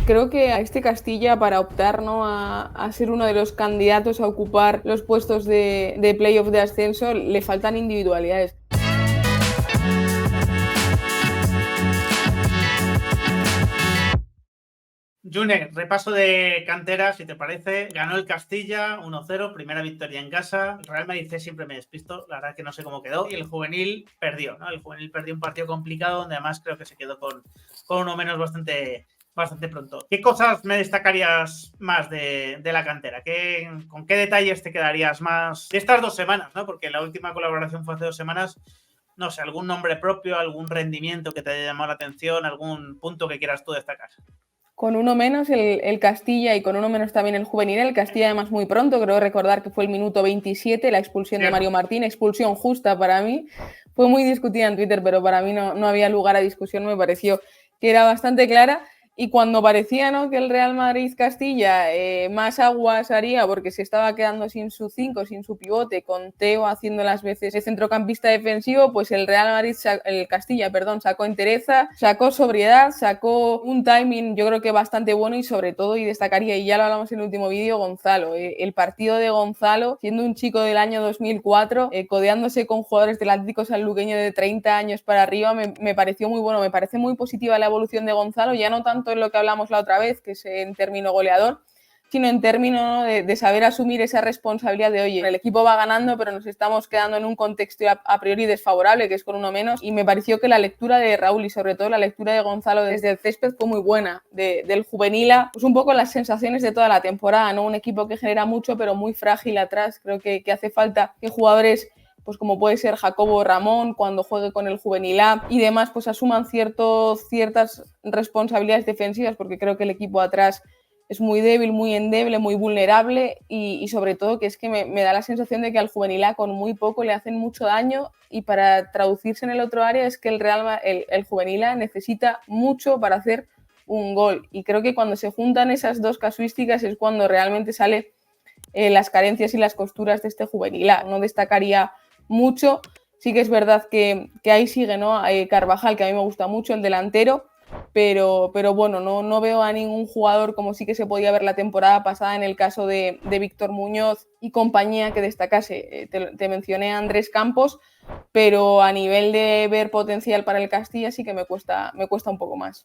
Creo que a este Castilla, para optar, ¿no?, a ser uno de los candidatos a ocupar los puestos de playoff de ascenso, le faltan individualidades. June, repaso de cantera, si te parece. Ganó el Castilla 1-0, primera victoria en casa. El Real Madrid siempre me despisto, la verdad que no sé cómo quedó. Y el juvenil perdió, ¿no? El juvenil perdió un partido complicado donde además creo que se quedó con uno menos bastante pronto. ¿Qué cosas me destacarías más de la cantera? ¿Con qué detalles te quedarías más de estas 2 semanas, ¿no? Porque la última colaboración fue hace 2 semanas. No sé, algún nombre propio, algún rendimiento que te haya llamado la atención, algún punto que quieras tú destacar. Con uno menos el Castilla y con uno menos también el juvenil. El Castilla además muy pronto, creo recordar que fue el minuto 27, la expulsión de Mario Martín, expulsión justa para mí. Fue muy discutida en Twitter, pero para mí no había lugar a discusión, me pareció que era bastante clara. Y cuando parecía, ¿no?, que el Real Madrid-Castilla más aguas haría porque se estaba quedando sin su 5, sin su pivote, con Teo haciendo las veces de centrocampista defensivo, pues el Castilla sacó entereza, sacó sobriedad, sacó un timing yo creo que bastante bueno y sobre todo, y destacaría, y ya lo hablamos en el último vídeo, Gonzalo. El partido de Gonzalo, siendo un chico del año 2004, codeándose con jugadores del Atlético Sanluqueño de 30 años para arriba, me pareció muy bueno, me parece muy positiva la evolución de Gonzalo, ya no tanto en lo que hablamos la otra vez, que es en término goleador, sino en términos de saber asumir esa responsabilidad de, oye, el equipo va ganando, pero nos estamos quedando en un contexto a priori desfavorable, que es con uno menos, y me pareció que la lectura de Raúl y sobre todo la lectura de Gonzalo desde el césped fue muy buena, del juvenil, pues un poco las sensaciones de toda la temporada, ¿no? Un equipo que genera mucho, pero muy frágil atrás. Creo que hace falta que jugadores, pues como puede ser Jacobo Ramón, cuando juegue con el juvenil A y demás, pues asuman ciertas responsabilidades defensivas, porque creo que el equipo atrás es muy débil, muy endeble, muy vulnerable y sobre todo que es que me da la sensación de que al juvenil A con muy poco le hacen mucho daño, y para traducirse en el otro área es que el juvenil A necesita mucho para hacer un gol, y creo que cuando se juntan esas dos casuísticas es cuando realmente sale las carencias y las costuras de este juvenil A. No destacaría mucho, sí que es verdad que ahí sigue, ¿no?, Carvajal, que a mí me gusta mucho, el delantero, pero bueno, no veo a ningún jugador como sí que se podía ver la temporada pasada en el caso de Víctor Muñoz y compañía que destacase. Te mencioné a Andrés Campos, pero a nivel de ver potencial para el Castilla sí que me cuesta un poco más.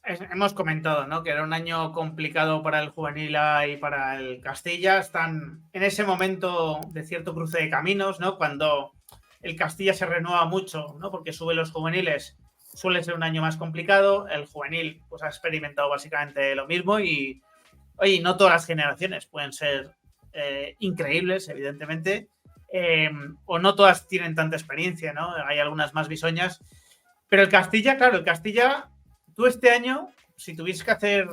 Hemos comentado, ¿no?, que era un año complicado para el juvenil A y para el Castilla. Están en ese momento de cierto cruce de caminos, ¿no? Cuando el Castilla se renueva mucho, ¿no?, porque sube los juveniles, suele ser un año más complicado. El juvenil pues ha experimentado básicamente lo mismo y, oye, no todas las generaciones pueden ser increíbles, evidentemente, o no todas tienen tanta experiencia, ¿no? Hay algunas más bisoñas, pero el Castilla, claro, tú este año, si tuvieses que hacer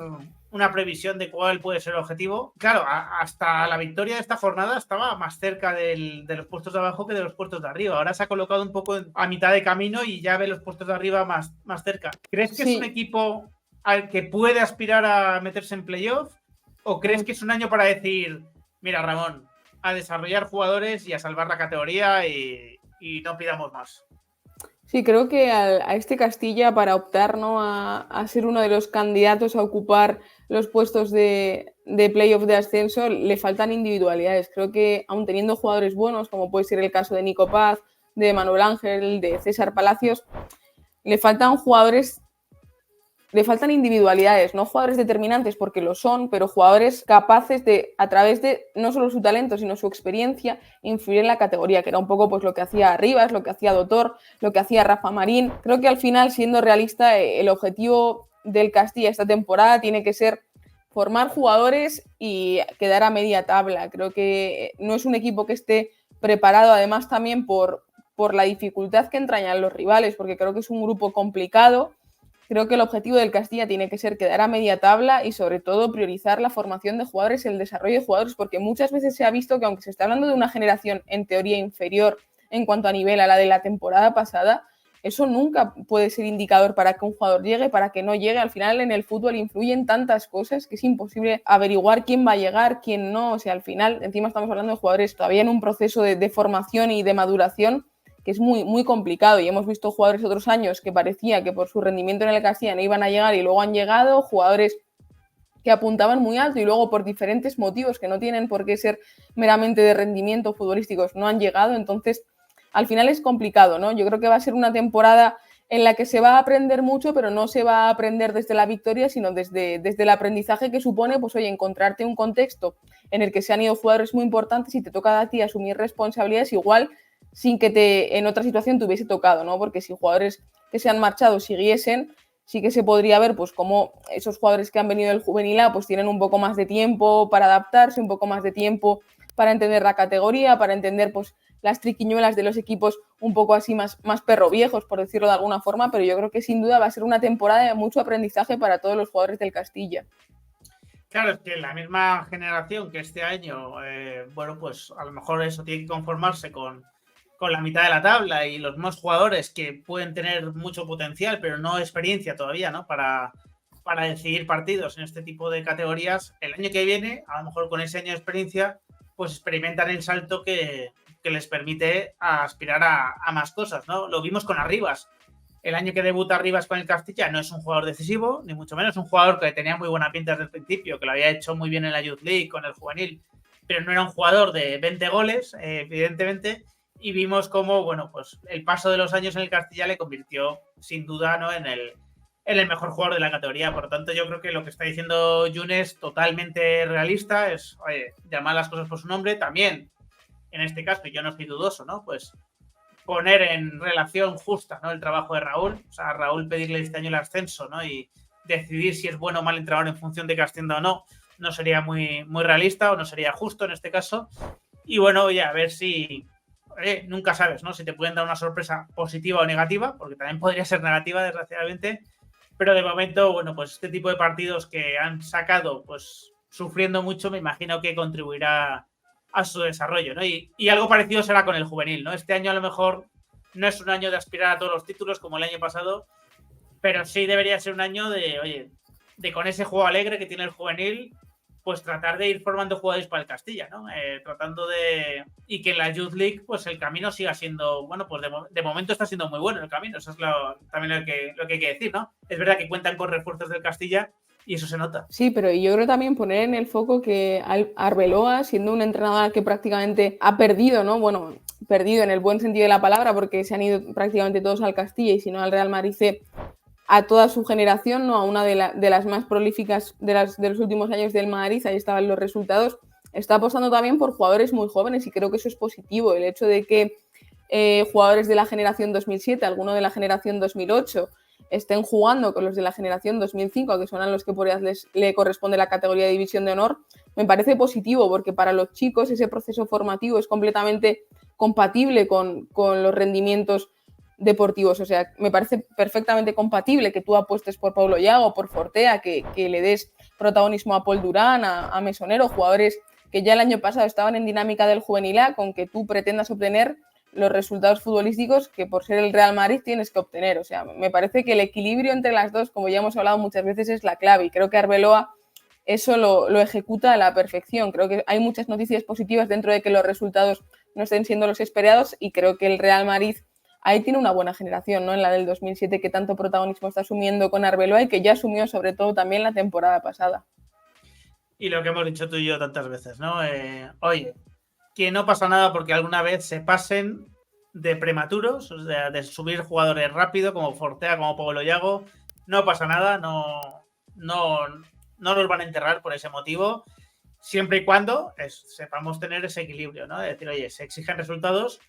una previsión de cuál puede ser el objetivo, claro, hasta la victoria de esta jornada estaba más cerca de los puestos de abajo que de los puestos de arriba. Ahora se ha colocado un poco a mitad de camino y ya ve los puestos de arriba más cerca. ¿Crees que es un equipo al que puede aspirar a meterse en playoff? ¿O crees que es un año para decir, mira, Ramón, a desarrollar jugadores y a salvar la categoría y no pidamos más? Sí, creo que a este Castilla, para optar, ¿no?, a ser uno de los candidatos a ocupar los puestos de playoff de ascenso, le faltan individualidades. Creo que aun teniendo jugadores buenos, como puede ser el caso de Nico Paz, de Manuel Ángel, de César Palacios, le faltan individualidades, no jugadores determinantes porque lo son, pero jugadores capaces de, a través de no solo su talento, sino su experiencia, influir en la categoría, que era un poco pues lo que hacía Rivas, lo que hacía Dotor, lo que hacía Rafa Marín. Creo que al final, siendo realista, el objetivo del Castilla esta temporada tiene que ser formar jugadores y quedar a media tabla. Creo que no es un equipo que esté preparado, además también por la dificultad que entrañan los rivales, porque creo que es un grupo complicado. Creo que el objetivo del Castilla tiene que ser quedar a media tabla y sobre todo priorizar la formación de jugadores, el desarrollo de jugadores, porque muchas veces se ha visto que aunque se está hablando de una generación en teoría inferior en cuanto a nivel a la de la temporada pasada, eso nunca puede ser indicador para que un jugador llegue, para que no llegue. Al final en el fútbol influyen tantas cosas que es imposible averiguar quién va a llegar, quién no. O sea, al final encima estamos hablando de jugadores todavía en un proceso de formación y de maduración que es muy, muy complicado, y hemos visto jugadores otros años que parecía que por su rendimiento en el Castilla no iban a llegar y luego han llegado, jugadores que apuntaban muy alto y luego por diferentes motivos que no tienen por qué ser meramente de rendimiento futbolísticos no han llegado. Entonces, al final es complicado, ¿no? Yo creo que va a ser una temporada en la que se va a aprender mucho, pero no se va a aprender desde la victoria, sino desde el aprendizaje que supone, pues oye, encontrarte un contexto en el que se han ido jugadores muy importantes y te toca a ti asumir responsabilidades igual sin que en otra situación te hubiese tocado, ¿no? Porque si jugadores que se han marchado siguiesen, sí que se podría ver pues cómo esos jugadores que han venido del Juvenil A pues tienen un poco más de tiempo para adaptarse, un poco más de tiempo para entender la categoría, para entender pues las triquiñuelas de los equipos un poco así más perro viejos, por decirlo de alguna forma, pero yo creo que sin duda va a ser una temporada de mucho aprendizaje para todos los jugadores del Castilla. Claro, es que la misma generación que este año, bueno, pues a lo mejor eso tiene que conformarse con la mitad de la tabla y los más jugadores que pueden tener mucho potencial, pero no experiencia todavía, ¿no? Para decidir partidos en este tipo de categorías. El año que viene, a lo mejor con ese año de experiencia, pues experimentan el salto que les permite aspirar a más cosas, ¿no? Lo vimos con Arribas. El año que debuta Arribas con el Castilla no es un jugador decisivo, ni mucho menos, un jugador que tenía muy buena pinta desde el principio, que lo había hecho muy bien en la Youth League con el juvenil, pero no era un jugador de 20 goles, evidentemente, y vimos cómo, bueno, pues el paso de los años en el Castilla le convirtió sin duda, ¿no?, en el mejor jugador de la categoría. Por lo tanto, yo creo que lo que está diciendo June es totalmente realista, es, oye, llamar las cosas por su nombre. También, en este caso, yo no estoy dudoso, ¿no?, pues poner en relación justa, ¿no?, el trabajo de Raúl. O sea, a Raúl pedirle este año el ascenso, ¿no?, y decidir si es bueno o mal entrenador en función de que ascienda o no, no sería muy realista o no sería justo en este caso. Y bueno, oye, a ver si... nunca sabes, ¿no?, si te pueden dar una sorpresa positiva o negativa, porque también podría ser negativa, desgraciadamente. Pero de momento, bueno, pues este tipo de partidos que han sacado, pues sufriendo mucho, me imagino que contribuirá a su desarrollo, ¿no? Y algo parecido será con el juvenil, ¿no? Este año a lo mejor no es un año de aspirar a todos los títulos como el año pasado, pero sí debería ser un año de, oye, de con ese juego alegre que tiene el juvenil, pues tratar de ir formando jugadores para el Castilla, ¿no? Tratando de... Y que en la Youth League, pues el camino siga siendo... Bueno, pues de momento está siendo muy bueno el camino. Eso es también lo que hay que decir, ¿no? Es verdad que cuentan con refuerzos del Castilla y eso se nota. Sí, pero yo creo también poner en el foco que Arbeloa, siendo un entrenador que prácticamente ha perdido, ¿no? Bueno, perdido en el buen sentido de la palabra, porque se han ido prácticamente todos al Castilla y si no al Real Madrid, a toda su generación, ¿no?, a una de las más prolíficas de los últimos años del Madrid, ahí estaban los resultados, está apostando también por jugadores muy jóvenes y creo que eso es positivo, el hecho de que jugadores de la generación 2007, alguno de la generación 2008, estén jugando con los de la generación 2005, que son a los que por edad le corresponde la categoría de División de Honor, me parece positivo porque para los chicos ese proceso formativo es completamente compatible con los rendimientos deportivos. O sea, me parece perfectamente compatible que tú apuestes por Paulo Yago, por Fortea, que le des protagonismo a Paul Durán, a Mesonero, jugadores que ya el año pasado estaban en dinámica del Juvenil A, con que tú pretendas obtener los resultados futbolísticos que por ser el Real Madrid tienes que obtener. O sea, me parece que el equilibrio entre las dos, como ya hemos hablado muchas veces, es la clave y creo que Arbeloa eso lo ejecuta a la perfección. Creo que hay muchas noticias positivas dentro de que los resultados no estén siendo los esperados y creo que el Real Madrid ahí tiene una buena generación, ¿no?, en la del 2007 que tanto protagonismo está asumiendo con Arbeloa y que ya asumió sobre todo también la temporada pasada. Y lo que hemos dicho tú y yo tantas veces, ¿no? Oye, que no pasa nada porque alguna vez se pasen de prematuros, o sea, de subir jugadores rápido como Fortea, como Paulo Yago, no pasa nada, no nos van a enterrar por ese motivo, siempre y cuando sepamos tener ese equilibrio, ¿no? Es decir, oye, se exigen resultados,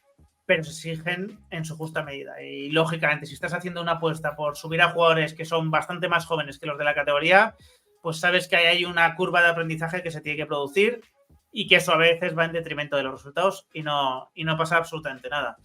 pero se exigen en su justa medida. Y lógicamente, si estás haciendo una apuesta por subir a jugadores que son bastante más jóvenes que los de la categoría, pues sabes que hay una curva de aprendizaje que se tiene que producir y que eso a veces va en detrimento de los resultados y no pasa absolutamente nada.